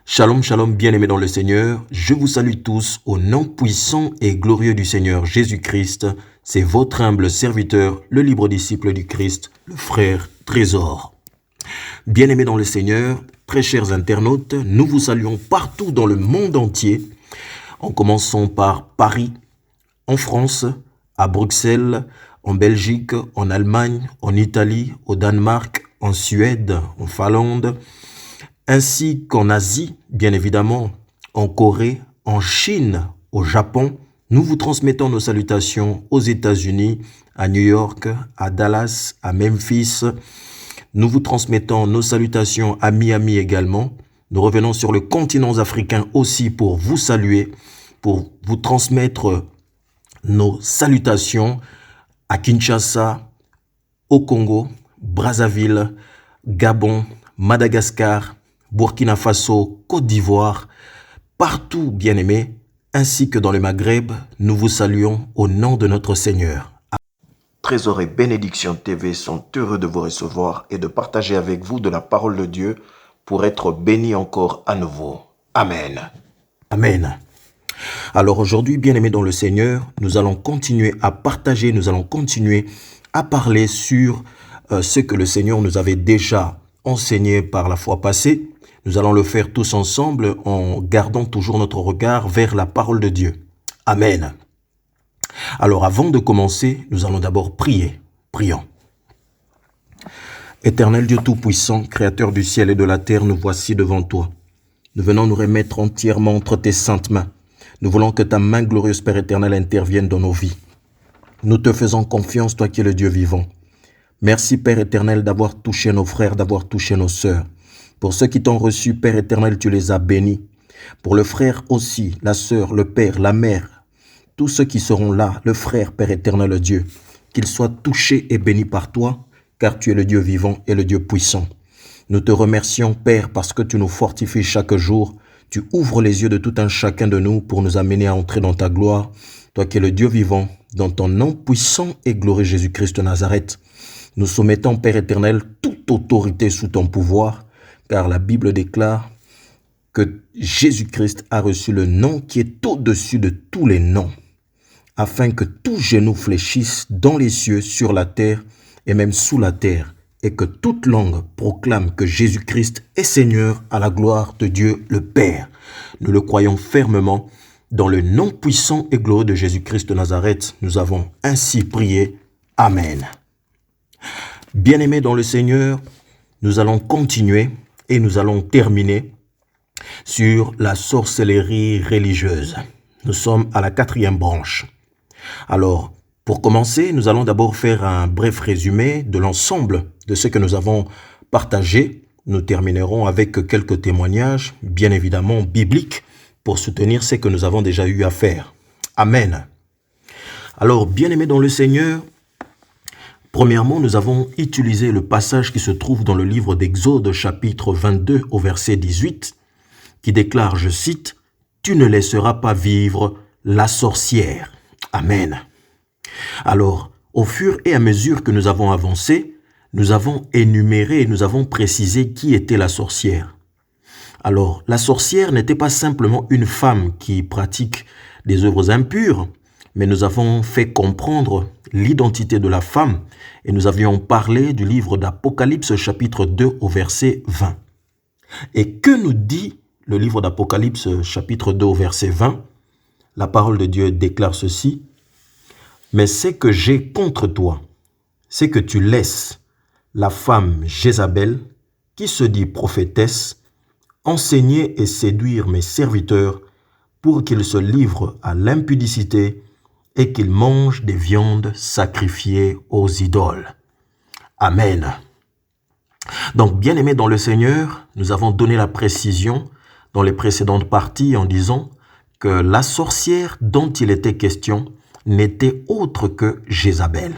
Shalom, shalom, bien-aimés dans le Seigneur. Je vous salue tous au nom puissant et glorieux du Seigneur Jésus-Christ. C'est votre humble serviteur, le libre disciple du Christ, le frère Trésor. Bien-aimés dans le Seigneur, très chers internautes, nous vous saluons partout dans le monde entier. En commençant par Paris, en France, à Bruxelles, en Belgique, en Allemagne, en Italie, au Danemark, en Suède, en Finlande, ainsi qu'en Asie, bien évidemment, en Corée, en Chine, au Japon. Nous vous transmettons nos salutations aux États-Unis, à New York, à Dallas, à Memphis. Nous vous transmettons nos salutations à Miami également. Nous revenons sur le continent africain aussi pour vous saluer, pour vous transmettre nos salutations à Kinshasa, au Congo, Brazzaville, Gabon, Madagascar, Burkina Faso, Côte d'Ivoire, partout bien-aimés, ainsi que dans le Maghreb, nous vous saluons au nom de notre Seigneur. Trésor et Bénédiction TV sont heureux de vous recevoir et de partager avec vous de la parole de Dieu pour être bénis encore à nouveau. Amen. Amen. Alors aujourd'hui, bien-aimés dans le Seigneur, nous allons continuer à partager, nous allons continuer à parler sur ce que le Seigneur nous avait déjà enseigné par la fois passée. Nous allons le faire tous ensemble en gardant toujours notre regard vers la parole de Dieu. Amen. Alors avant de commencer, nous allons d'abord prier. Prions. Éternel Dieu Tout-Puissant, Créateur du ciel et de la terre, nous voici devant toi. Nous venons nous remettre entièrement entre tes saintes mains. Nous voulons que ta main glorieuse, Père éternel, intervienne dans nos vies. Nous te faisons confiance, toi qui es le Dieu vivant. Merci, Père éternel, d'avoir touché nos frères, d'avoir touché nos sœurs. Pour ceux qui t'ont reçu, Père éternel, tu les as bénis. Pour le frère aussi, la sœur, le père, la mère, tous ceux qui seront là, le frère, Père éternel, Dieu, qu'ils soient touchés et bénis par toi, car tu es le Dieu vivant et le Dieu puissant. Nous te remercions, Père, parce que tu nous fortifies chaque jour. Tu ouvres les yeux de tout un chacun de nous pour nous amener à entrer dans ta gloire. Toi qui es le Dieu vivant, dans ton nom puissant et glorieux Jésus-Christ de Nazareth. Nous soumettons, Père éternel, toute autorité sous ton pouvoir, car la Bible déclare que Jésus-Christ a reçu le nom qui est au-dessus de tous les noms, afin que tout genou fléchisse dans les cieux, sur la terre et même sous la terre, et que toute langue proclame que Jésus-Christ est Seigneur à la gloire de Dieu le Père. Nous le croyons fermement. Dans le nom puissant et glorieux de Jésus-Christ de Nazareth, nous avons ainsi prié. Amen. Bien-aimés dans le Seigneur, nous allons continuer et nous allons terminer sur la sorcellerie religieuse. Nous sommes à la 4e branche. Alors, pour commencer, nous allons d'abord faire un bref résumé de l'ensemble de ce que nous avons partagé. Nous terminerons avec quelques témoignages, bien évidemment bibliques, pour soutenir ce que nous avons déjà eu à faire. Amen. Alors, bien-aimés dans le Seigneur, premièrement, nous avons utilisé le passage qui se trouve dans le livre d'Exode, chapitre 22, au verset 18, qui déclare, je cite, « Tu ne laisseras pas vivre la sorcière. » Amen. Alors, au fur et à mesure que nous avons avancé, nous avons énuméré et nous avons précisé qui était la sorcière. Alors, la sorcière n'était pas simplement une femme qui pratique des œuvres impures, mais nous avons fait comprendre l'identité de la femme et nous avions parlé du livre d'Apocalypse chapitre 2 au verset 20. Et que nous dit le livre d'Apocalypse, chapitre 2, verset 20? La parole de Dieu déclare ceci. Mais c'est que j'ai contre toi, c'est que tu laisses la femme Jézabel, qui se dit prophétesse, enseigner et séduire mes serviteurs pour qu'ils se livrent à l'impudicité et qu'ils mangent des viandes sacrifiées aux idoles. Amen. Donc, bien-aimés dans le Seigneur, nous avons donné la précision dans les précédentes parties en disant que la sorcière dont il était question n'était autre que Jézabel.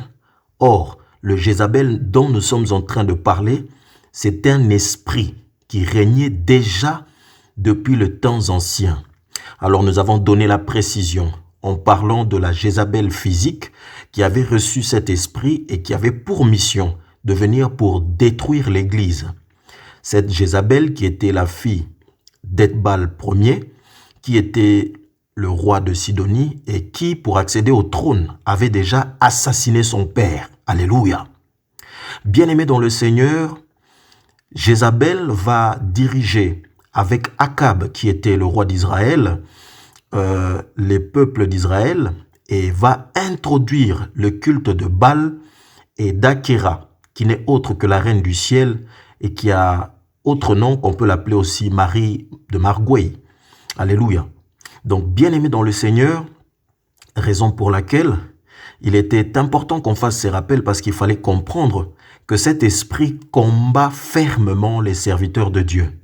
Or, le Jézabel dont nous sommes en train de parler, c'est un esprit qui régnait déjà depuis le temps ancien. Alors nous avons donné la précision en parlant de la Jézabel physique qui avait reçu cet esprit et qui avait pour mission de venir pour détruire l'Église. Cette Jézabel qui était la fille d'Ethbal Ier, qui était le roi de Sidonie et qui, pour accéder au trône, avait déjà assassiné son père. Alléluia. Bien-aimé dans le Seigneur, Jézabel va diriger avec Akab, qui était le roi d'Israël, les peuples d'Israël, et va introduire le culte de Baal et d'Akhéra, qui n'est autre que la reine du ciel et qui a autre nom qu'on peut l'appeler aussi Marie de Margouey. Alléluia. Donc, bien-aimé dans le Seigneur, raison pour laquelle il était important qu'on fasse ces rappels parce qu'il fallait comprendre que cet esprit combat fermement les serviteurs de Dieu.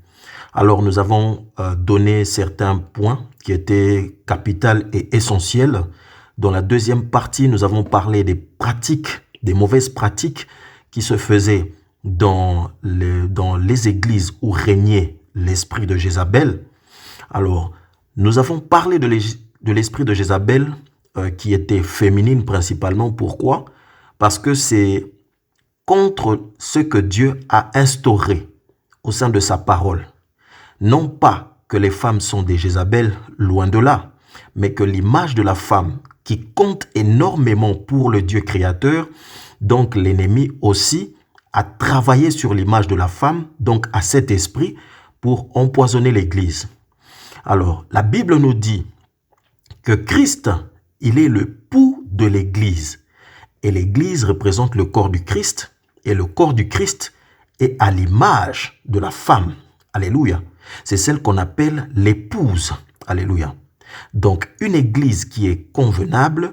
Alors, nous avons donné certains points qui étaient capitaux et essentiels. Dans la deuxième partie, nous avons parlé des pratiques, des mauvaises pratiques qui se faisaient dans les églises où régnait l'esprit de Jézabel. Alors, nous avons parlé de l'esprit de Jézabel qui était féminine principalement. Pourquoi? Parce que c'est contre ce que Dieu a instauré au sein de sa parole. Non pas que les femmes sont des Jézabel, loin de là, mais que l'image de la femme qui compte énormément pour le Dieu créateur, donc l'ennemi aussi, a travaillé sur l'image de la femme, donc à cet esprit, pour empoisonner l'Église. Alors, la Bible nous dit que Christ, il est le pouls de l'Église. Et l'Église représente le corps du Christ. Et le corps du Christ est à l'image de la femme. Alléluia. C'est celle qu'on appelle l'épouse. Alléluia. Donc, une Église qui est convenable,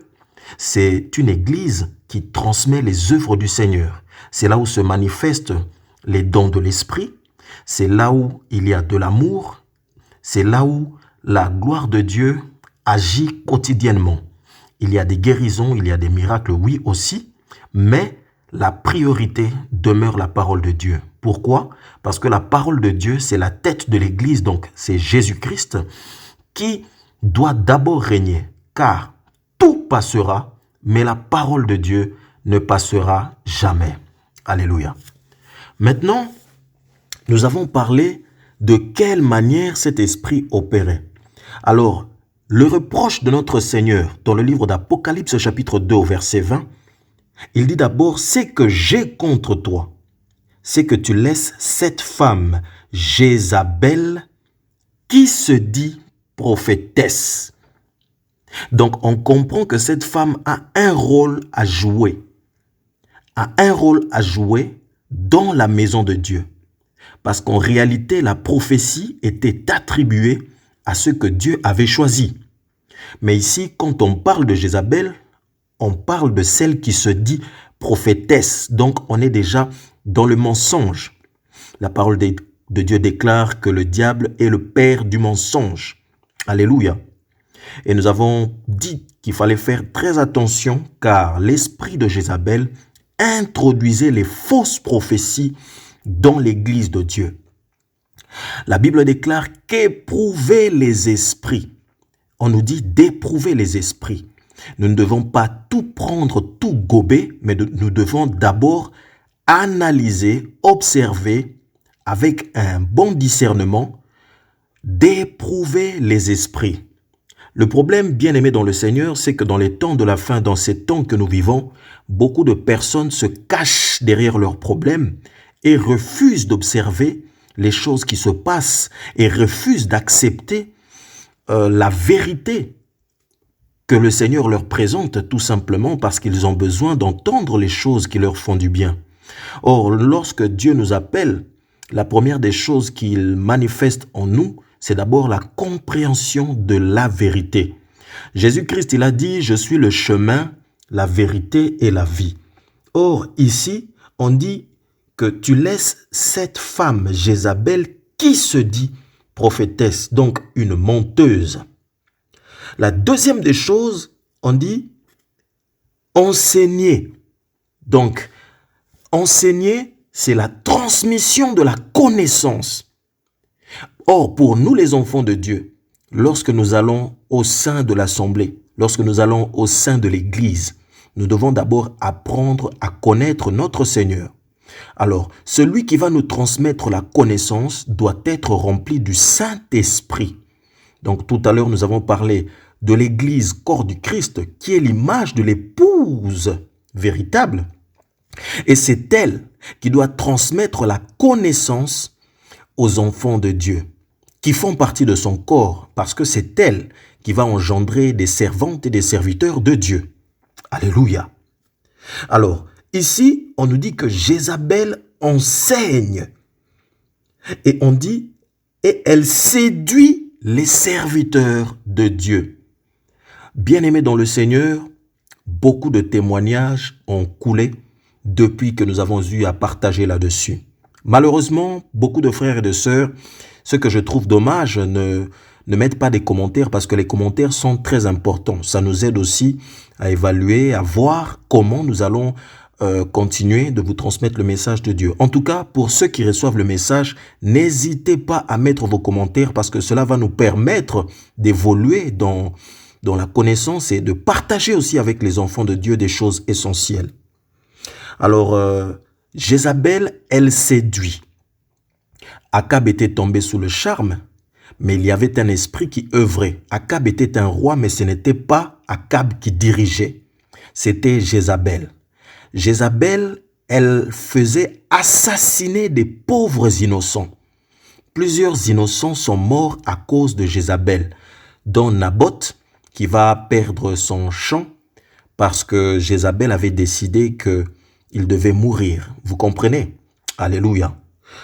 c'est une Église qui transmet les œuvres du Seigneur. C'est là où se manifestent les dons de l'Esprit. C'est là où il y a de l'amour. C'est là où la gloire de Dieu agit quotidiennement. Il y a des guérisons, il y a des miracles, oui aussi, mais la priorité demeure la parole de Dieu. Pourquoi? Parce que la parole de Dieu, c'est la tête de l'Église, donc c'est Jésus-Christ qui doit d'abord régner, car tout passera, mais la parole de Dieu ne passera jamais. Alléluia. Maintenant, nous avons parlé de quelle manière cet esprit opérait. Alors, le reproche de notre Seigneur dans le livre d'Apocalypse chapitre 2 verset 20, il dit d'abord, c'est que j'ai contre toi, c'est que tu laisses cette femme Jézabel qui se dit prophétesse. Donc, on comprend que cette femme a un rôle à jouer, dans la maison de Dieu. Parce qu'en réalité, la prophétie était attribuée à ce que Dieu avait choisi. Mais ici, quand on parle de Jézabel, on parle de celle qui se dit prophétesse. Donc, on est déjà dans le mensonge. La parole de Dieu déclare que le diable est le père du mensonge. Alléluia. Et nous avons dit qu'il fallait faire très attention car l'esprit de Jézabel introduisait les fausses prophéties dans l'Église de Dieu. La Bible déclare qu'éprouver les esprits. On nous dit d'éprouver les esprits. Nous ne devons pas tout prendre, tout gober, mais nous devons d'abord analyser, observer avec un bon discernement, d'éprouver les esprits. Le problème, bien aimé dans le Seigneur, c'est que dans les temps de la fin, dans ces temps que nous vivons, beaucoup de personnes se cachent derrière leurs problèmes et refusent d'observer les choses qui se passent et refusent d'accepter la vérité que le Seigneur leur présente, tout simplement parce qu'ils ont besoin d'entendre les choses qui leur font du bien. Or, lorsque Dieu nous appelle, la première des choses qu'il manifeste en nous, c'est d'abord la compréhension de la vérité. Jésus-Christ, il a dit, je suis le chemin, la vérité et la vie. Or, ici, on dit que tu laisses cette femme, Jézabel, qui se dit prophétesse, donc une menteuse. La deuxième des choses, on dit enseigner. Donc, enseigner, c'est la transmission de la connaissance. Or, pour nous les enfants de Dieu, lorsque nous allons au sein de l'assemblée, lorsque nous allons au sein de l'église, nous devons d'abord apprendre à connaître notre Seigneur. Alors, celui qui va nous transmettre la connaissance doit être rempli du Saint-Esprit. Donc, tout à l'heure, nous avons parlé de l'église, corps du Christ, qui est l'image de l'épouse véritable. Et c'est elle qui doit transmettre la connaissance aux enfants de Dieu, qui font partie de son corps, parce que c'est elle qui va engendrer des servantes et des serviteurs de Dieu. Alléluia. Alors, ici, on nous dit que Jézabel enseigne. Et on dit, et elle séduit les serviteurs de Dieu. Bien-aimés dans le Seigneur, beaucoup de témoignages ont coulé depuis que nous avons eu à partager là-dessus. Malheureusement, beaucoup de frères et de sœurs, ce que je trouve dommage, ne mettent pas des commentaires parce que les commentaires sont très importants. Ça nous aide aussi à évaluer, à voir comment nous allons continuer de vous transmettre le message de Dieu. En tout cas, pour ceux qui reçoivent le message, n'hésitez pas à mettre vos commentaires parce que cela va nous permettre d'évoluer dans la connaissance et de partager aussi avec les enfants de Dieu des choses essentielles. Alors, Jézabel, elle séduit. Akab était tombé sous le charme, mais il y avait un esprit qui œuvrait. Akab était un roi, mais ce n'était pas Akab qui dirigeait. C'était Jézabel. Jézabel, elle faisait assassiner des pauvres innocents. Plusieurs innocents sont morts à cause de Jézabel, dont Naboth, qui va perdre son champ parce que Jézabel avait décidé qu'il devait mourir. Vous comprenez? Alléluia.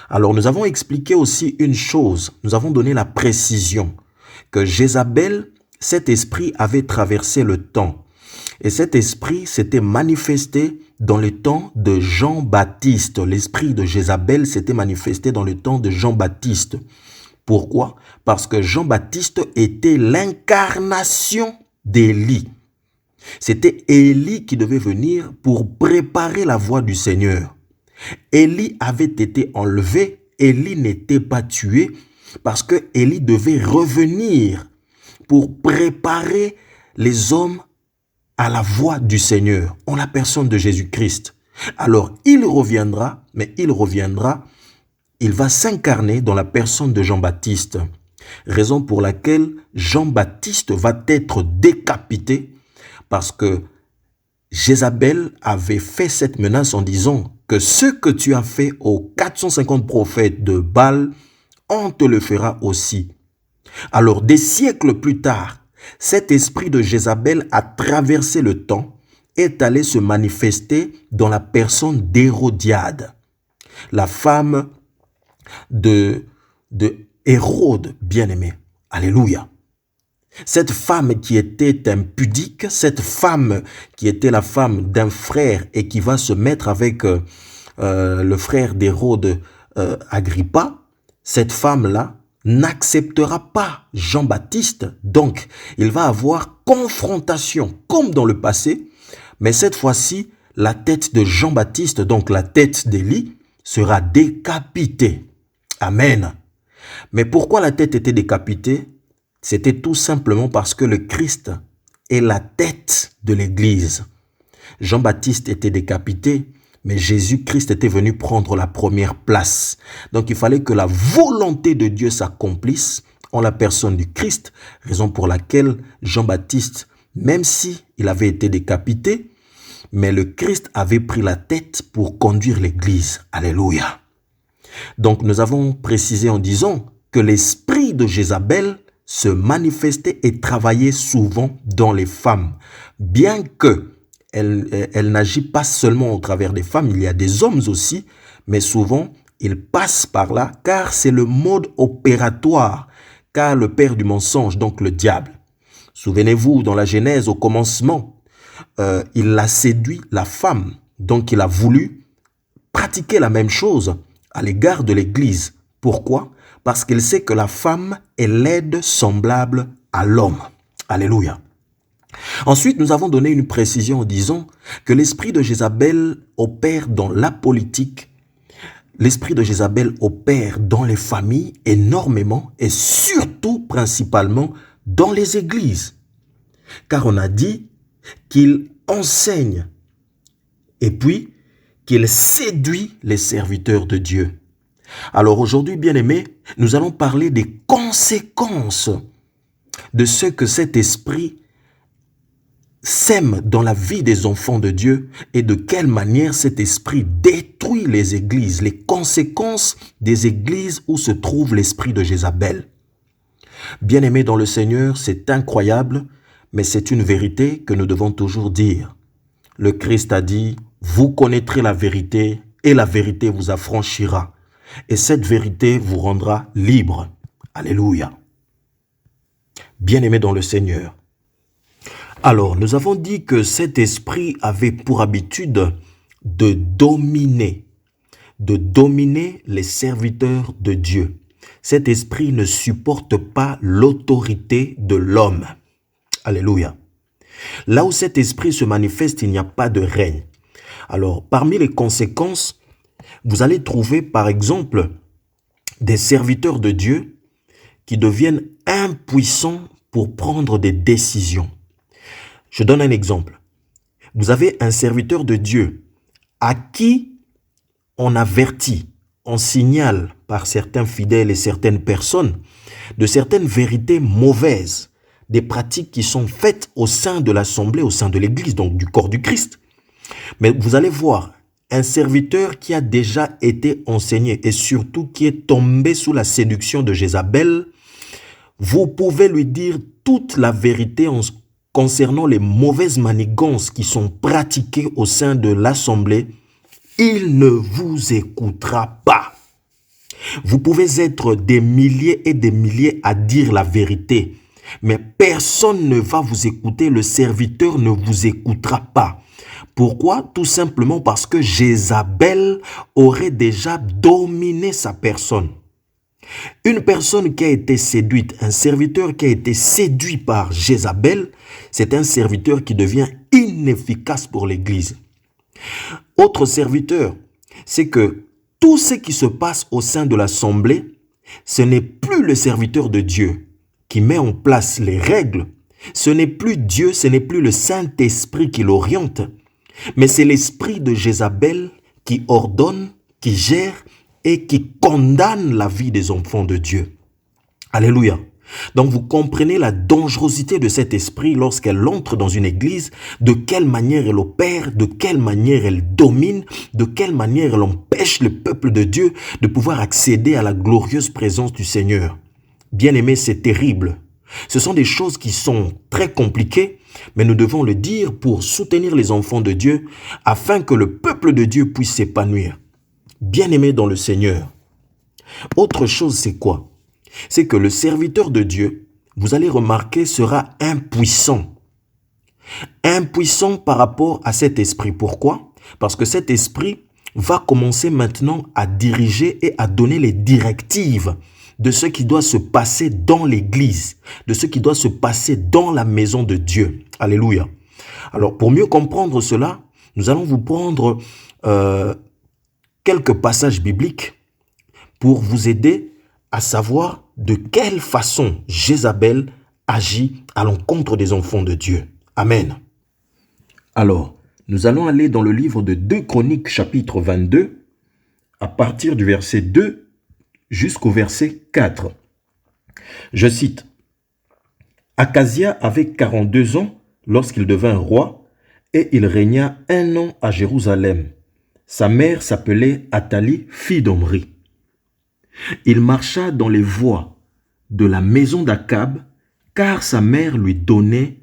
Alors nous avons expliqué aussi une chose, nous avons donné la précision que Jézabel, cet esprit avait traversé le temps. Et cet esprit s'était manifesté dans le temps de Jean-Baptiste. L'esprit de Jézabel s'était manifesté dans le temps de Jean-Baptiste. Pourquoi? Parce que Jean-Baptiste était l'incarnation d'Élie. C'était Élie qui devait venir pour préparer la voie du Seigneur. Élie avait été enlevé, Élie n'était pas tué parce que Élie devait revenir pour préparer les hommes à la voie du Seigneur, en la personne de Jésus-Christ. Alors, il reviendra, il va s'incarner dans la personne de Jean-Baptiste. Raison pour laquelle Jean-Baptiste va être décapité parce que Jézabel avait fait cette menace en disant que ce que tu as fait aux 450 prophètes de Baal, on te le fera aussi. Alors, des siècles plus tard, cet esprit de Jézabel a traversé le temps et est allé se manifester dans la personne d'Hérodiade, la femme de Hérode bien-aimé. Alléluia. Cette femme qui était impudique, cette femme qui était la femme d'un frère et qui va se mettre avec le frère d'Hérode, Agrippa, cette femme-là n'acceptera pas Jean-Baptiste. Donc, il va avoir confrontation comme dans le passé, mais cette fois-ci, la tête de Jean-Baptiste, donc la tête d'Élie, sera décapitée. Amen. Mais pourquoi la tête était décapitée? C'était tout simplement parce que le Christ est la tête de l'Église. Jean-Baptiste était décapité, mais Jésus-Christ était venu prendre la première place. Donc il fallait que la volonté de Dieu s'accomplisse en la personne du Christ, raison pour laquelle Jean-Baptiste, même si il avait été décapité, mais le Christ avait pris la tête pour conduire l'Église. Alléluia. Donc nous avons précisé en disant que l'esprit de Jézabel se manifestait et travaillait souvent dans les femmes. Bien que elle n'agit pas seulement au travers des femmes, il y a des hommes aussi, mais souvent il passe par là car c'est le mode opératoire, car le père du mensonge, donc le diable. Souvenez-vous, dans la Genèse, au commencement, il a séduit la femme, donc il a voulu pratiquer la même chose à l'égard de l'Église. Pourquoi? Parce qu'il sait que la femme est l'aide semblable à l'homme. Alléluia. Ensuite, nous avons donné une précision en disant que l'esprit de Jézabel opère dans la politique, l'esprit de Jézabel opère dans les familles énormément et surtout, principalement, dans les églises. Car on a dit qu'il enseigne et puis qu'il séduit les serviteurs de Dieu. Alors aujourd'hui, bien-aimés, nous allons parler des conséquences de ce que cet esprit sème dans la vie des enfants de Dieu et de quelle manière cet esprit détruit les églises, les conséquences des églises où se trouve l'esprit de Jézabel. Bien-aimés dans le Seigneur, c'est incroyable, mais c'est une vérité que nous devons toujours dire. Le Christ a dit, vous connaîtrez la vérité et la vérité vous affranchira. Et cette vérité vous rendra libre. Alléluia. Bien-aimés dans le Seigneur. Alors, nous avons dit que cet esprit avait pour habitude de dominer les serviteurs de Dieu. Cet esprit ne supporte pas l'autorité de l'homme. Alléluia. Là où cet esprit se manifeste, il n'y a pas de règne. Alors, parmi les conséquences, vous allez trouver par exemple des serviteurs de Dieu qui deviennent impuissants pour prendre des décisions. Je donne un exemple. Vous avez un serviteur de Dieu à qui on avertit, on signale par certains fidèles et certaines personnes de certaines vérités mauvaises, des pratiques qui sont faites au sein de l'assemblée, au sein de l'église, donc du corps du Christ. Mais vous allez voir, un serviteur qui a déjà été enseigné et surtout qui est tombé sous la séduction de Jézabel, vous pouvez lui dire toute la vérité concernant les mauvaises manigances qui sont pratiquées au sein de l'assemblée. Il ne vous écoutera pas. Vous pouvez être des milliers et des milliers à dire la vérité, mais personne ne va vous écouter, le serviteur ne vous écoutera pas. Pourquoi? Tout simplement parce que Jézabel aurait déjà dominé sa personne. Une personne qui a été séduite, un serviteur qui a été séduit par Jézabel, c'est un serviteur qui devient inefficace pour l'Église. Autre serviteur, c'est que tout ce qui se passe au sein de l'assemblée, ce n'est plus le serviteur de Dieu qui met en place les règles, ce n'est plus Dieu, ce n'est plus le Saint-Esprit qui l'oriente, mais c'est l'esprit de Jézabel qui ordonne, qui gère et qui condamne la vie des enfants de Dieu. Alléluia. Donc vous comprenez la dangerosité de cet esprit lorsqu'elle entre dans une église, de quelle manière elle opère, de quelle manière elle domine, de quelle manière elle empêche le peuple de Dieu de pouvoir accéder à la glorieuse présence du Seigneur. Bien-aimés, c'est terrible. Ce sont des choses qui sont très compliquées, mais nous devons le dire pour soutenir les enfants de Dieu afin que le peuple de Dieu puisse s'épanouir. Bien-aimés dans le Seigneur. Autre chose, c'est quoi? C'est que le serviteur de Dieu, vous allez remarquer, sera impuissant. Impuissant par rapport à cet esprit. Pourquoi? Parce que cet esprit va commencer maintenant à diriger et à donner les directives de ce qui doit se passer dans l'église, de ce qui doit se passer dans la maison de Dieu. Alléluia. Alors, pour mieux comprendre cela, nous allons vous prendre quelques passages bibliques pour vous aider à savoir de quelle façon Jézabel agit à l'encontre des enfants de Dieu. Amen. Alors, nous allons aller dans le livre de 2 Chroniques, chapitre 22, à partir du verset 2 jusqu'au verset 4. Je cite. « Achazia avait 42 ans lorsqu'il devint roi, et il régna 1 an à Jérusalem. Sa mère s'appelait Athalie, fille d'Omri. Il marcha dans les voies de la maison d'Akab, car sa mère lui donnait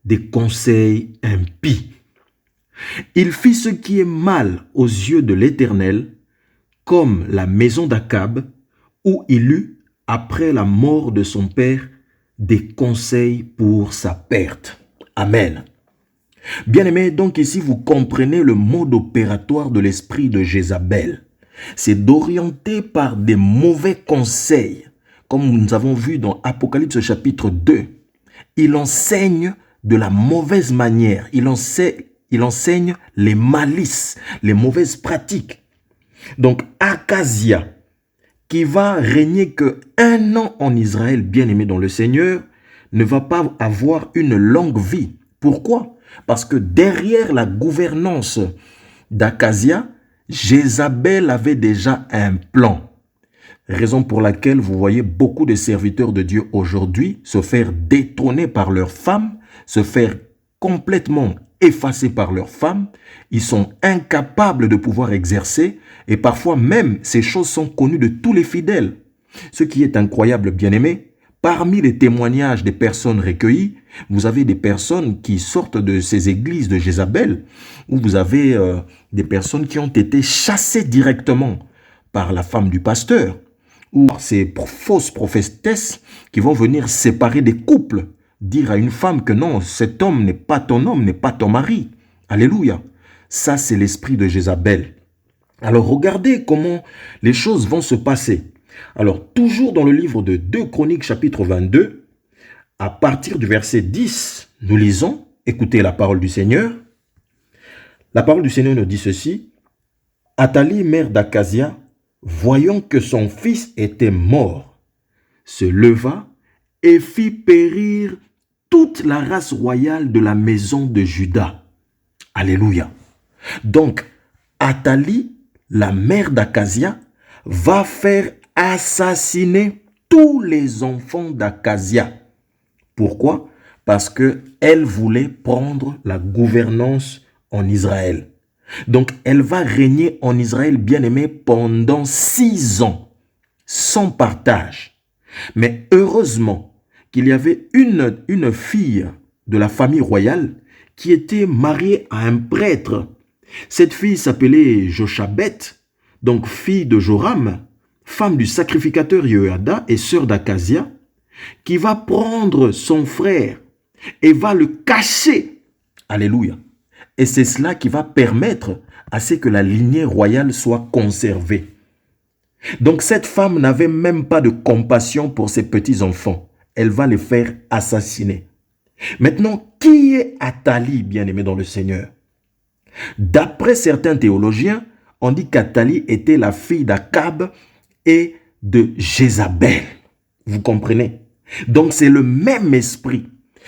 des conseils impies. Il fit ce qui est mal aux yeux de l'Éternel, comme la maison d'Akab, où il eut, après la mort de son père, des conseils pour sa perte. Amen. Bien-aimés, donc ici vous comprenez le mode opératoire de l'esprit de Jézabel. C'est d'orienter par des mauvais conseils, comme nous avons vu dans Apocalypse chapitre 2. Il enseigne de la mauvaise manière, il enseigne les malices, les mauvaises pratiques. Donc Akazia, qui va régner que 1 an en Israël, bien-aimé dans le Seigneur, ne va pas avoir une longue vie. Pourquoi? Parce que derrière la gouvernance d'Akazia, Jézabel avait déjà un plan. Raison pour laquelle vous voyez beaucoup de serviteurs de Dieu aujourd'hui se faire détrôner par leurs femmes, se faire complètement effacer par leurs femmes. Ils sont incapables de pouvoir exercer et parfois même ces choses sont connues de tous les fidèles. Ce qui est incroyable, bien-aimés, parmi les témoignages des personnes recueillies, vous avez des personnes qui sortent de ces églises de Jézabel, où vous avez des personnes qui ont été chassées directement par la femme du pasteur, ou ces fausses prophétesses qui vont venir séparer des couples, dire à une femme que non, cet homme n'est pas ton homme, n'est pas ton mari. Alléluia. Ça, c'est l'esprit de Jézabel. Alors, regardez comment les choses vont se passer. Alors, toujours dans le livre de 2 Chroniques, chapitre 22, à partir du verset 10, nous lisons, écoutez la parole du Seigneur. La parole du Seigneur nous dit ceci. Athalie, mère d'Akazia, voyant que son fils était mort, se leva et fit périr toute la race royale de la maison de Juda. Alléluia. Donc, Athalie, la mère d'Akazia, va faire assassiner tous les enfants d'Akazia. Pourquoi? Parce qu'elle voulait prendre la gouvernance en Israël. Donc, elle va régner en Israël, bien-aimé, pendant 6 ans, sans partage. Mais heureusement qu'il y avait une fille de la famille royale qui était mariée à un prêtre. Cette fille s'appelait Jochabet, donc fille de Joram, femme du sacrificateur Jehoiada et sœur d'Akazia, qui va prendre son frère et va le cacher. Alléluia. Et c'est cela qui va permettre à ce que la lignée royale soit conservée. Donc cette femme n'avait même pas de compassion pour ses petits-enfants. Elle va les faire assassiner. Maintenant, qui est Athalie, bien-aimée dans le Seigneur? D'après certains théologiens, on dit qu'Athalie était la fille d'Akab et de Jézabel. Vous comprenez? Donc c'est le même esprit.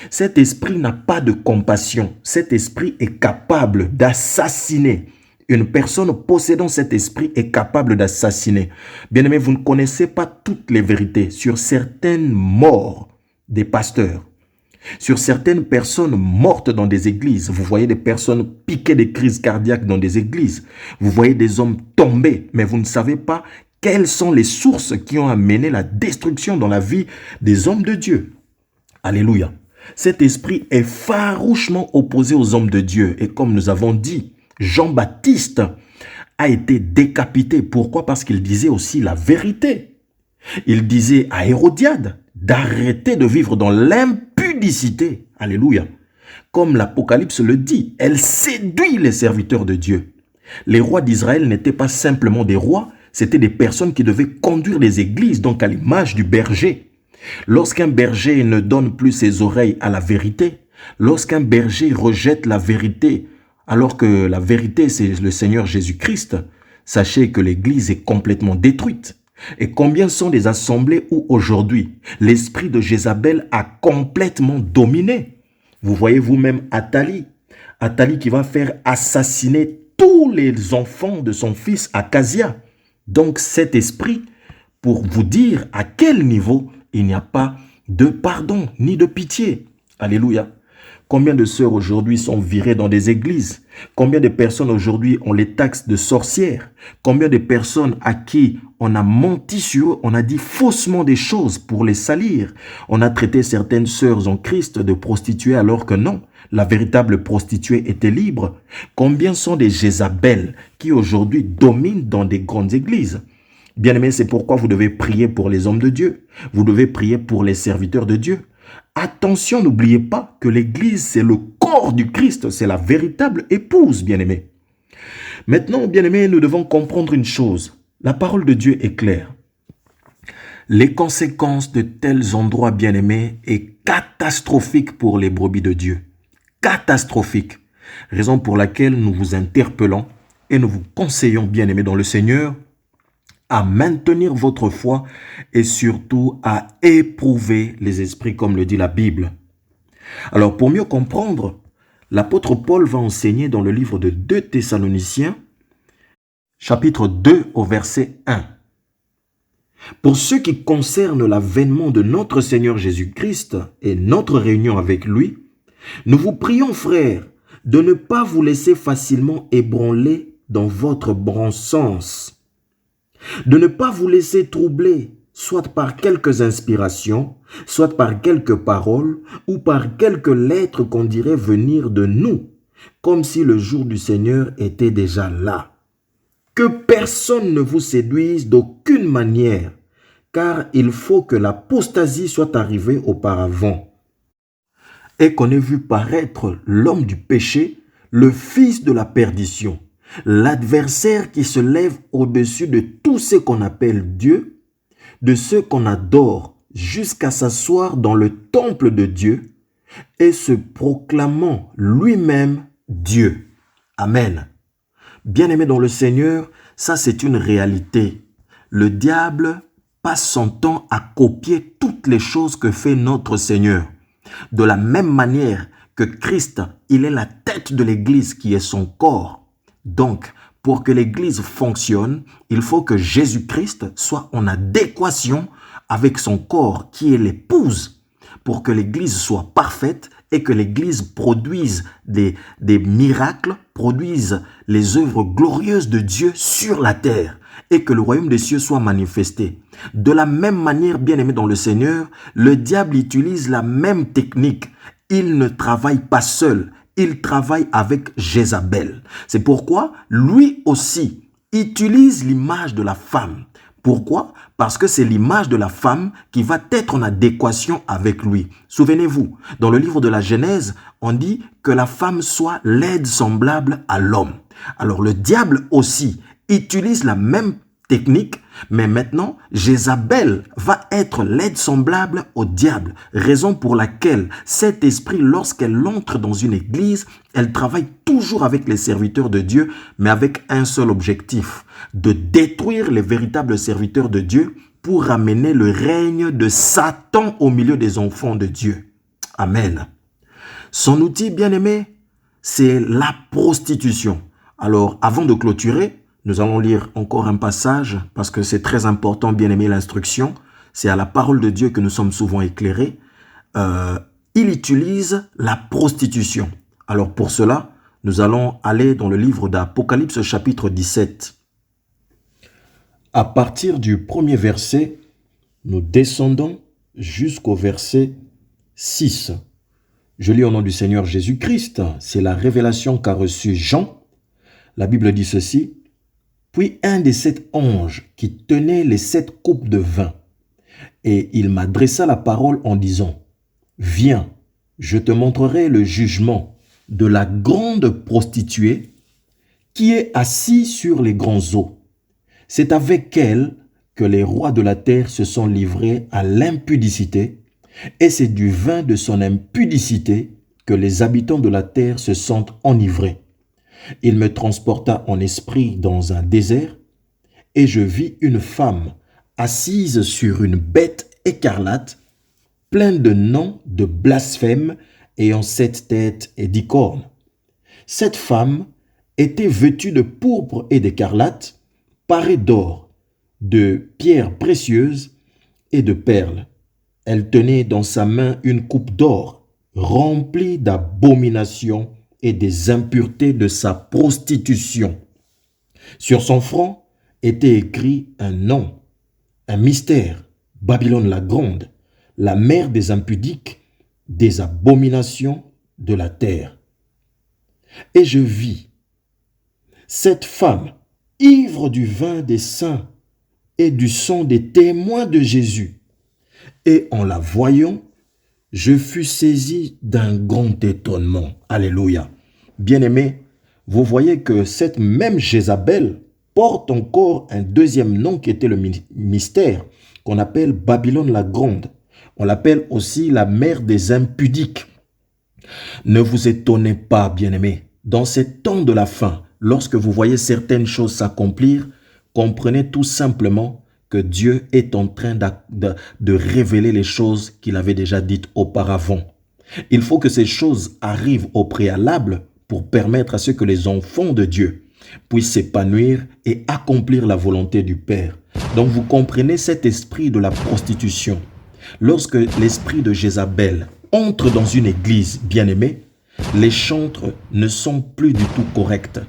Cet esprit n'a pas de compassion. Cet esprit est capable d'assassiner. Une personne possédant cet esprit est capable d'assassiner. Bien-aimé, vous ne connaissez pas toutes les vérités sur certaines morts des pasteurs, sur certaines personnes mortes dans des églises. Vous voyez des personnes piquer des crises cardiaques dans des églises. Vous voyez des hommes tomber, mais vous ne savez pas quelles sont les sources qui ont amené la destruction dans la vie des hommes de Dieu. Alléluia. Cet esprit est farouchement opposé aux hommes de Dieu. Et comme nous avons dit, Jean-Baptiste a été décapité. Pourquoi? Parce qu'il disait aussi la vérité. Il disait à Hérodiade d'arrêter de vivre dans l'impudicité. Alléluia. Comme l'Apocalypse le dit, elle séduit les serviteurs de Dieu. Les rois d'Israël n'étaient pas simplement des rois, c'était des personnes qui devaient conduire les églises, donc à l'image du berger. Lorsqu'un berger ne donne plus ses oreilles à la vérité, lorsqu'un berger rejette la vérité, alors que la vérité c'est le Seigneur Jésus-Christ, sachez que l'église est complètement détruite. Et combien sont les assemblées où aujourd'hui l'esprit de Jézabel a complètement dominé? Vous voyez vous-même Athalie qui va faire assassiner tous les enfants de son fils Akazia. Donc cet esprit, pour vous dire à quel niveau il n'y a pas de pardon ni de pitié. Alléluia. Combien de sœurs aujourd'hui sont virées dans des églises? Combien de personnes aujourd'hui ont les taxes de sorcières? Combien de personnes à qui on a menti sur eux, on a dit faussement des choses pour les salir? On a traité certaines sœurs en Christ de prostituées alors que non, la véritable prostituée était libre. Combien sont des Jézabel qui aujourd'hui dominent dans des grandes églises? Bien-aimés, c'est pourquoi vous devez prier pour les hommes de Dieu. Vous devez prier pour les serviteurs de Dieu. Attention, n'oubliez pas que l'Église, c'est le corps du Christ, c'est la véritable épouse, bien-aimés. Maintenant, bien-aimés, nous devons comprendre une chose. La parole de Dieu est claire. Les conséquences de tels endroits, bien-aimés, est catastrophique pour les brebis de Dieu. Catastrophique. Raison pour laquelle nous vous interpellons et nous vous conseillons, bien-aimés dans le Seigneur, à maintenir votre foi et surtout à éprouver les esprits comme le dit la Bible. Alors pour mieux comprendre, l'apôtre Paul va enseigner dans le livre de 2 Thessaloniciens, chapitre 2 au verset 1. Pour ce qui concerne l'avènement de notre Seigneur Jésus-Christ et notre réunion avec lui, nous vous prions, frères, de ne pas vous laisser facilement ébranler dans votre bon sens, de ne pas vous laisser troubler, soit par quelques inspirations, soit par quelques paroles, ou par quelques lettres qu'on dirait venir de nous, comme si le jour du Seigneur était déjà là. Que personne ne vous séduise d'aucune manière, car il faut que l'apostasie soit arrivée auparavant, et qu'on ait vu paraître l'homme du péché, le fils de la perdition, l'adversaire qui se lève au-dessus de tout ce qu'on appelle Dieu, de ceux qu'on adore, jusqu'à s'asseoir dans le temple de Dieu et se proclamant lui-même Dieu. Amen. Bien-aimés dans le Seigneur, ça c'est une réalité. Le diable passe son temps à copier toutes les choses que fait notre Seigneur. De la même manière que Christ, il est la tête de l'Église qui est son corps. Donc, pour que l'Église fonctionne, il faut que Jésus-Christ soit en adéquation avec son corps qui est l'épouse, pour que l'Église soit parfaite et que l'Église produise des miracles, produise les œuvres glorieuses de Dieu sur la terre et que le royaume des cieux soit manifesté. De la même manière, bien-aimés dans le Seigneur, le diable utilise la même technique. Il ne travaille pas seul. Il travaille avec Jézabel. C'est pourquoi lui aussi utilise l'image de la femme. Pourquoi? Parce que c'est l'image de la femme qui va être en adéquation avec lui. Souvenez-vous, dans le livre de la Genèse, on dit que la femme soit laide semblable à l'homme. Alors le diable aussi utilise la même technique, mais maintenant, Jézabel va être laide semblable au diable, raison pour laquelle cet esprit, lorsqu'elle entre dans une église, elle travaille toujours avec les serviteurs de Dieu, mais avec un seul objectif, de détruire les véritables serviteurs de Dieu pour ramener le règne de Satan au milieu des enfants de Dieu. Amen. Son outil, bien-aimé, c'est la prostitution. Alors, avant de clôturer, nous allons lire encore un passage parce que c'est très important, bien aimé, l'instruction. C'est à la parole de Dieu que nous sommes souvent éclairés. Il utilise la prostitution. Alors pour cela, nous allons aller dans le livre d'Apocalypse chapitre 17. À partir du premier verset, nous descendons jusqu'au verset 6. Je lis au nom du Seigneur Jésus-Christ. C'est la révélation qu'a reçue Jean. La Bible dit ceci. Puis un des 7 anges qui tenait les 7 coupes de vin, et il m'adressa la parole en disant, « Viens, je te montrerai le jugement de la grande prostituée qui est assise sur les grands eaux. C'est avec elle que les rois de la terre se sont livrés à l'impudicité, et c'est du vin de son impudicité que les habitants de la terre se sont enivrés. Il me transporta en esprit dans un désert, et je vis une femme assise sur une bête écarlate, pleine de noms de blasphème, ayant 7 têtes et 10 cornes. Cette femme était vêtue de pourpre et d'écarlate, parée d'or, de pierres précieuses et de perles. Elle tenait dans sa main une coupe d'or rempli d'abominations et des impuretés de sa prostitution. Sur son front était écrit un nom, un mystère, Babylone la grande, la mère des impudiques, des abominations de la terre. Et je vis cette femme, ivre du vin des saints et du sang des témoins de Jésus. Et en la voyant, je fus saisi d'un grand étonnement. Alléluia. Bien-aimés, vous voyez que cette même Jézabel porte encore un deuxième nom qui était le mystère, qu'on appelle Babylone la grande. On l'appelle aussi la mère des impudiques. Ne vous étonnez pas, bien-aimés. Dans ces temps de la fin, lorsque vous voyez certaines choses s'accomplir, comprenez tout simplement que Dieu est en train de révéler les choses qu'il avait déjà dites auparavant. Il faut que ces choses arrivent au préalable pour permettre à ce que les enfants de Dieu puissent s'épanouir et accomplir la volonté du Père. Donc vous comprenez cet esprit de la prostitution. Lorsque l'esprit de Jézabel entre dans une église bien-aimée, les chantres ne sont plus du tout corrects.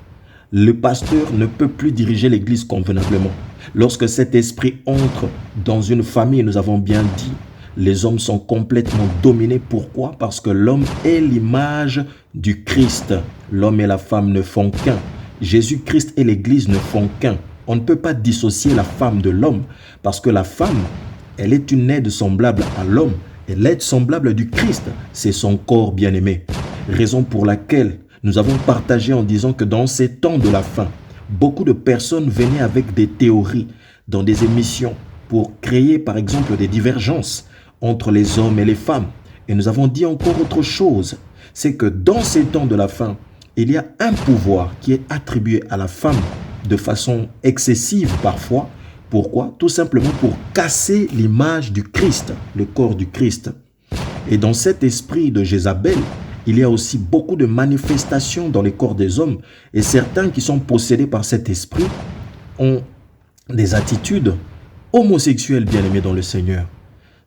Le pasteur ne peut plus diriger l'église convenablement. Lorsque cet esprit entre dans une famille, nous avons bien dit, les hommes sont complètement dominés. Pourquoi? Parce que l'homme est l'image du Christ. L'homme et la femme ne font qu'un. Jésus-Christ et l'église ne font qu'un. On ne peut pas dissocier la femme de l'homme parce que la femme, elle est une aide semblable à l'homme et l'aide semblable du Christ, c'est son corps bien-aimé. Raison pour laquelle nous avons partagé en disant que dans ces temps de la fin, beaucoup de personnes venaient avec des théories dans des émissions pour créer par exemple des divergences entre les hommes et les femmes. Et nous avons dit encore autre chose, c'est que dans ces temps de la fin, il y a un pouvoir qui est attribué à la femme de façon excessive parfois. Pourquoi? Tout simplement pour casser l'image du Christ, le corps du Christ. Et dans cet esprit de Jézabel, il y a aussi beaucoup de manifestations dans les corps des hommes. Et certains qui sont possédés par cet esprit ont des attitudes homosexuelles, bien-aimés dans le Seigneur.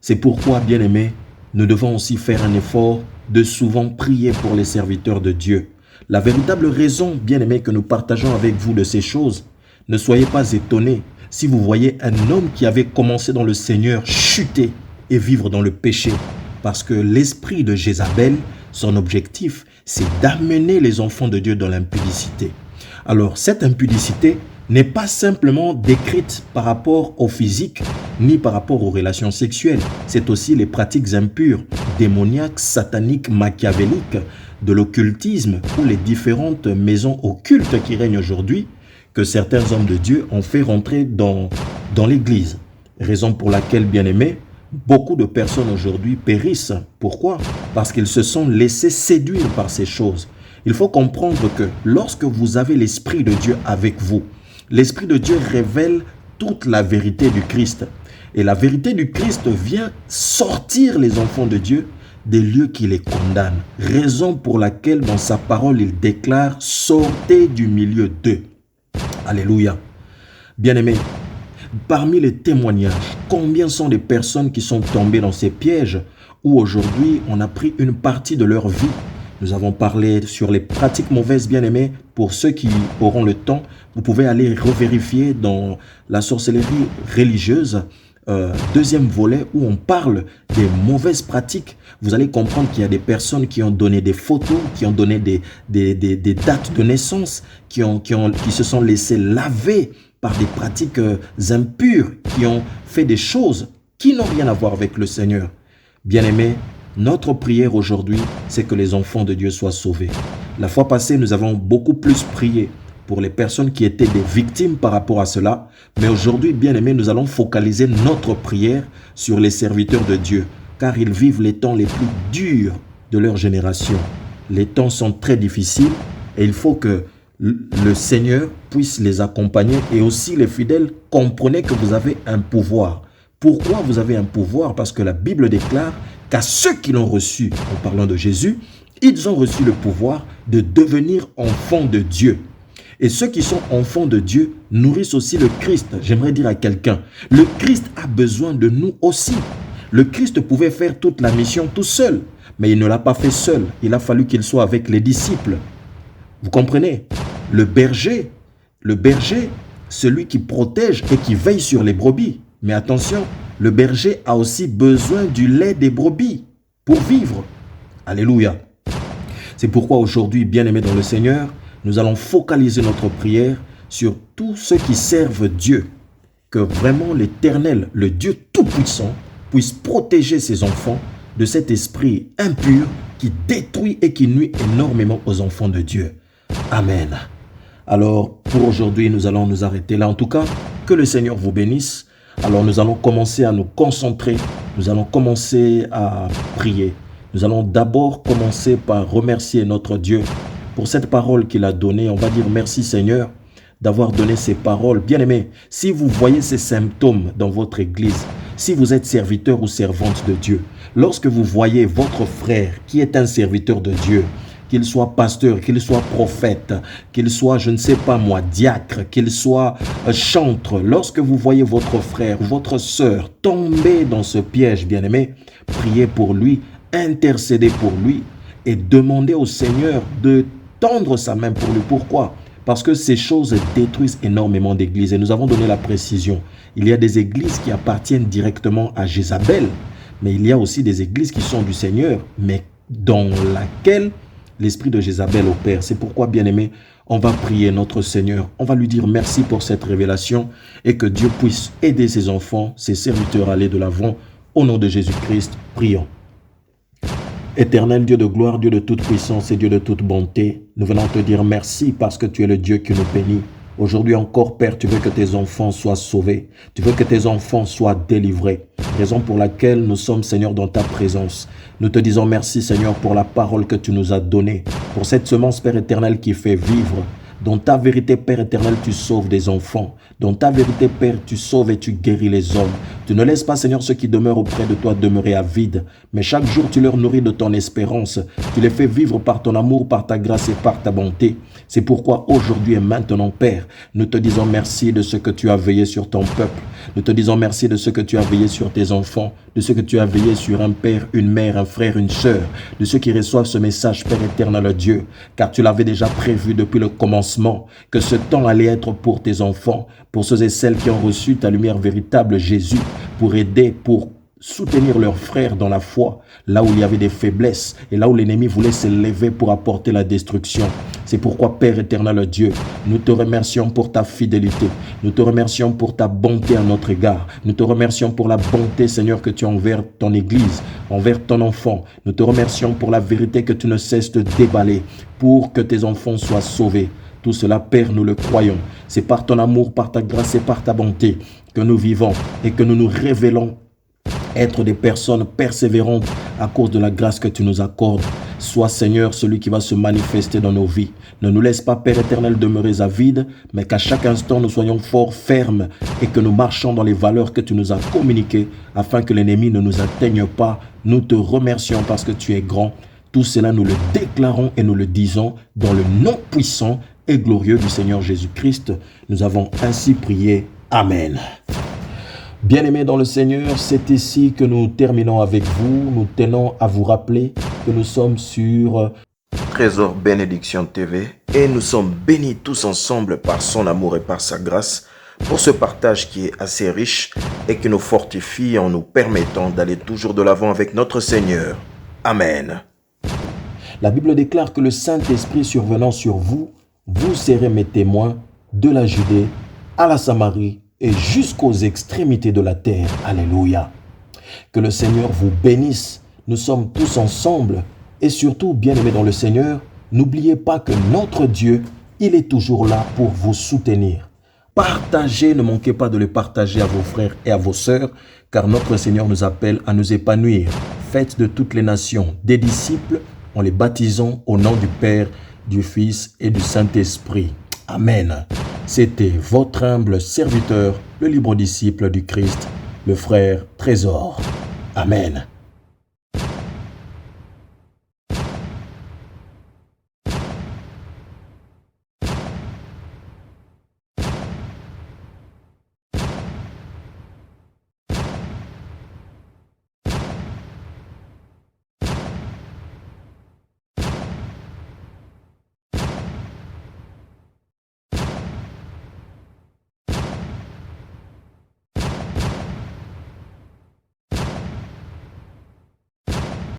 C'est pourquoi, bien-aimés, nous devons aussi faire un effort de souvent prier pour les serviteurs de Dieu. La véritable raison, bien-aimés, que nous partageons avec vous de ces choses, ne soyez pas étonnés si vous voyez un homme qui avait commencé dans le Seigneur chuter et vivre dans le péché. Parce que l'esprit de Jézabel, son objectif, c'est d'amener les enfants de Dieu dans l'impudicité. Alors, cette impudicité n'est pas simplement décrite par rapport au physique, ni par rapport aux relations sexuelles. C'est aussi les pratiques impures, démoniaques, sataniques, machiavéliques, de l'occultisme ou les différentes maisons occultes qui règnent aujourd'hui, que certains hommes de Dieu ont fait rentrer dans l'église. Raison pour laquelle, bien-aimés, beaucoup de personnes aujourd'hui périssent. Pourquoi? Parce qu'ils se sont laissés séduire par ces choses. Il faut comprendre que lorsque vous avez l'Esprit de Dieu avec vous, l'Esprit de Dieu révèle toute la vérité du Christ. Et la vérité du Christ vient sortir les enfants de Dieu des lieux qui les condamnent. Raison pour laquelle dans sa parole, il déclare « Sortez du milieu d'eux ». Alléluia. Bien-aimés, parmi les témoignages, combien sont les personnes qui sont tombées dans ces pièges où aujourd'hui on a pris une partie de leur vie? Nous avons parlé sur les pratiques mauvaises, bien-aimés. Pour ceux qui auront le temps, vous pouvez aller revérifier dans la sorcellerie religieuse, deuxième volet où on parle des mauvaises pratiques. Vous allez comprendre qu'il y a des personnes qui ont donné des photos, qui ont donné des dates de naissance, qui se sont laissés laver par des pratiques impures, qui ont fait des choses qui n'ont rien à voir avec le Seigneur. Bien-aimés, notre prière aujourd'hui, c'est que les enfants de Dieu soient sauvés. La fois passée, nous avons beaucoup plus prié pour les personnes qui étaient des victimes par rapport à cela. Mais aujourd'hui, bien-aimés, nous allons focaliser notre prière sur les serviteurs de Dieu, car ils vivent les temps les plus durs de leur génération. Les temps sont très difficiles et il faut que le Seigneur puisse les accompagner et aussi les fidèles. Comprenez que vous avez un pouvoir. Pourquoi vous avez un pouvoir? Parce que la Bible déclare qu'à ceux qui l'ont reçu, en parlant de Jésus, ils ont reçu le pouvoir de devenir enfants de Dieu. Et ceux qui sont enfants de Dieu nourrissent aussi le Christ. J'aimerais dire à quelqu'un, le Christ a besoin de nous aussi. Le Christ pouvait faire toute la mission tout seul, mais il ne l'a pas fait seul. Il a fallu qu'il soit avec les disciples. Vous comprenez? Le berger, celui qui protège et qui veille sur les brebis. Mais attention, le berger a aussi besoin du lait des brebis pour vivre. Alléluia. C'est pourquoi aujourd'hui, bien-aimés dans le Seigneur, nous allons focaliser notre prière sur tous ceux qui servent Dieu. Que vraiment l'Éternel, le Dieu Tout-Puissant, puisse protéger ses enfants de cet esprit impur qui détruit et qui nuit énormément aux enfants de Dieu. Amen. Alors, pour aujourd'hui, nous allons nous arrêter là. En tout cas, que le Seigneur vous bénisse. Alors, nous allons commencer à nous concentrer. Nous allons commencer à prier. Nous allons d'abord commencer par remercier notre Dieu pour cette parole qu'il a donnée. On va dire merci Seigneur d'avoir donné ces paroles. Bien-aimés, si vous voyez ces symptômes dans votre église, si vous êtes serviteur ou servante de Dieu, lorsque vous voyez votre frère qui est un serviteur de Dieu, qu'il soit pasteur, qu'il soit prophète, qu'il soit, je ne sais pas moi, diacre, qu'il soit chantre, lorsque vous voyez votre frère ou votre sœur tomber dans ce piège, bien-aimé, priez pour lui, intercédez pour lui et demandez au Seigneur de tendre sa main pour lui. Pourquoi? Parce que ces choses détruisent énormément d'églises. Et nous avons donné la précision. Il y a des églises qui appartiennent directement à Jézabel. Mais il y a aussi des églises qui sont du Seigneur, mais dans laquelle l'esprit de Jézabel opère. C'est pourquoi, bien-aimés, on va prier notre Seigneur. On va lui dire merci pour cette révélation et que Dieu puisse aider ses enfants, ses serviteurs à aller de l'avant. Au nom de Jésus-Christ, prions. Éternel Dieu de gloire, Dieu de toute puissance et Dieu de toute bonté, nous venons te dire merci parce que tu es le Dieu qui nous bénit. Aujourd'hui encore, Père, tu veux que tes enfants soient sauvés. Tu veux que tes enfants soient délivrés. Raison pour laquelle nous sommes, Seigneur, dans ta présence. Nous te disons merci, Seigneur, pour la parole que tu nous as donnée. Pour cette semence, Père éternel, qui fait vivre. Dans ta vérité, Père éternel, tu sauves des enfants. Dans ta vérité, Père, tu sauves et tu guéris les hommes. Tu ne laisses pas, Seigneur, ceux qui demeurent auprès de toi demeurer à vide. Mais chaque jour, tu leur nourris de ton espérance. Tu les fais vivre par ton amour, par ta grâce et par ta bonté. C'est pourquoi aujourd'hui et maintenant, Père, nous te disons merci de ce que tu as veillé sur ton peuple. Nous te disons merci de ce que tu as veillé sur tes enfants, de ce que tu as veillé sur un père, une mère, un frère, une sœur, de ceux qui reçoivent ce message, Père éternel Dieu, car tu l'avais déjà prévu depuis le commencement, que ce temps allait être pour tes enfants, pour ceux et celles qui ont reçu ta lumière véritable, Jésus, pour aider, pour soutenir leurs frères dans la foi, là où il y avait des faiblesses et là où l'ennemi voulait s'élever pour apporter la destruction. C'est pourquoi, Père éternel Dieu, nous te remercions pour ta fidélité. Nous te remercions pour ta bonté à notre égard. Nous te remercions pour la bonté, Seigneur, que tu as envers ton Église, envers ton enfant. Nous te remercions pour la vérité que tu ne cesses de déballer pour que tes enfants soient sauvés. Tout cela, Père, nous le croyons. C'est par ton amour, par ta grâce et par ta bonté que nous vivons et que nous nous révélons être des personnes persévérantes à cause de la grâce que tu nous accordes. Sois, Seigneur, celui qui va se manifester dans nos vies. Ne nous laisse pas, Père éternel, demeurer à vide, mais qu'à chaque instant, nous soyons forts, fermes et que nous marchions dans les valeurs que tu nous as communiquées afin que l'ennemi ne nous atteigne pas. Nous te remercions parce que tu es grand. Tout cela, nous le déclarons et nous le disons dans le nom puissant et glorieux du Seigneur Jésus-Christ. Nous avons ainsi prié. Amen. Bien-aimés dans le Seigneur, c'est ici que nous terminons avec vous. Nous tenons à vous rappeler que nous sommes sur Trésor Bénédiction TV et nous sommes bénis tous ensemble par son amour et par sa grâce pour ce partage qui est assez riche et qui nous fortifie en nous permettant d'aller toujours de l'avant avec notre Seigneur. Amen. La Bible déclare que le Saint-Esprit survenant sur vous, vous serez mes témoins de la Judée à la Samarie et jusqu'aux extrémités de la terre. Alléluia. Que le Seigneur vous bénisse. Nous sommes tous ensemble. Et surtout, bien-aimés dans le Seigneur, n'oubliez pas que notre Dieu, il est toujours là pour vous soutenir. Partagez, ne manquez pas de le partager à vos frères et à vos sœurs, car notre Seigneur nous appelle à nous épanouir. Faites de toutes les nations des disciples en les baptisant au nom du Père, du Fils et du Saint-Esprit. Amen. C'était votre humble serviteur, le libre disciple du Christ, le frère Trésor. Amen.